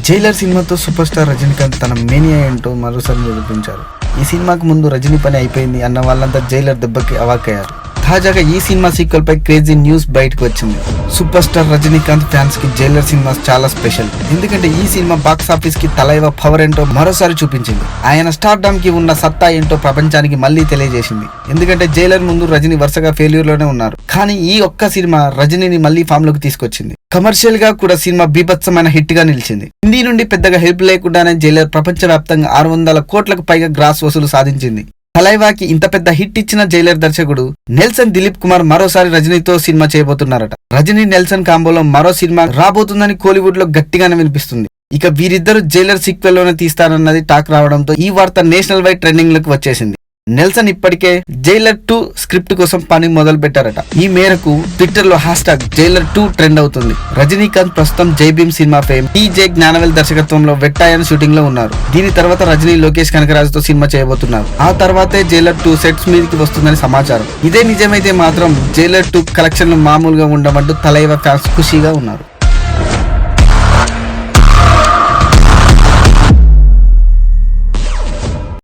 Jailer సినిమాతో super star Rajinikanth తన mania ఏంటో మరోసారి నిరూపించారు. ఈ సినిమాకు ముందు రజనీ పని అయిపోయింది అన్న వాళ్ళంతా జైలర్ దెబ్బకి అవాక్కయ్యారు. తాజాగా ఈ సినిమా సీక్వెల్ పై క్రేజీ న్యూస్ బయటకు వచ్చింది. సూపర్ స్టార్ రజనీకాంత్ ఫ్యాన్స్ కి జైలర్ సినిమా చాలా స్పెషల్. ఎందుకంటే ఈ సినిమా బాక్స్ ఆఫీస్ కి తలైవ పవర్ ఏంటో మరోసారి చూపించింది. ఆయన స్టార్డమ్ కి ఉన్న సత్తా ఏంటో ప్రపంచానికి మళ్ళీ తెలియజేసింది. ఎందుకంటే జైలర్ ముందు రజనీ వరుసగా ఫెయిల్యూర్ లోనే ఉన్నారు. కానీ ఈ ఒక్క సినిమా రజనీని మళ్ళీ ఫామ్ లోకి తీసుకొచ్చింది. కమర్షియల్ గా కూడా సినిమా బీభత్సమైన హిట్ గా నిలిచింది. హిందీ నుండి పెద్దగా హెల్ప్ లేకుండానే జైలర్ ప్రపంచ వ్యాప్తంగా 600 కోట్లకు పైగా గ్రాస్ వసూలు సాధించింది. తలైవాకి ఇంత పెద్ద హిట్ ఇచ్చిన జైలర్ దర్శకుడు నెల్సన్ దిలీప్ కుమార్ మరోసారి రజనీతో సినిమా చేయబోతున్నారట. రజనీ నెల్సన్ కాంబోలో మరో సినిమా రాబోతుందని కోలీవుడ్ లో గట్టిగానే వినిపిస్తుంది. ఇక వీరిద్దరు జైలర్ సీక్వెల్ లోనే తీస్తారన్నది టాక్ రావడంతో ఈ వార్త నేషనల్ వైడ్ ట్రెండింగ్ లోకి వచ్చేసింది. నెల్సన్ ఇప్పటికే జైలర్ 2 స్క్రిప్ట్ కోసం పని మొదలు పెట్టారట. ఈ మేరకు ట్విట్టర్ లో #జైలర్ 2 ట్రెండ్ అవుతుంది. రజనీకాంత్ ప్రస్తుతం Jai Bhim cinema fame TJ Gnanavel దర్శకత్వంలో వెట్టాయన్ షూటింగ్ లో ఉన్నారు. దీని తర్వాత రజనీ లోకేష్ కనకరాజుతో సినిమా చేయబోతున్నారు. ఆ తర్వాతే జైలర్ 2 సెట్స్ మీదకి వస్తుందని సమాచారం. ఇదే నిజమైతే మాత్రం జైలర్ 2 కలెక్షన్లు మామూలుగా ఉండమంటూ తలైవ ఫ్యాన్స్ ఖుషీగా ఉన్నారు.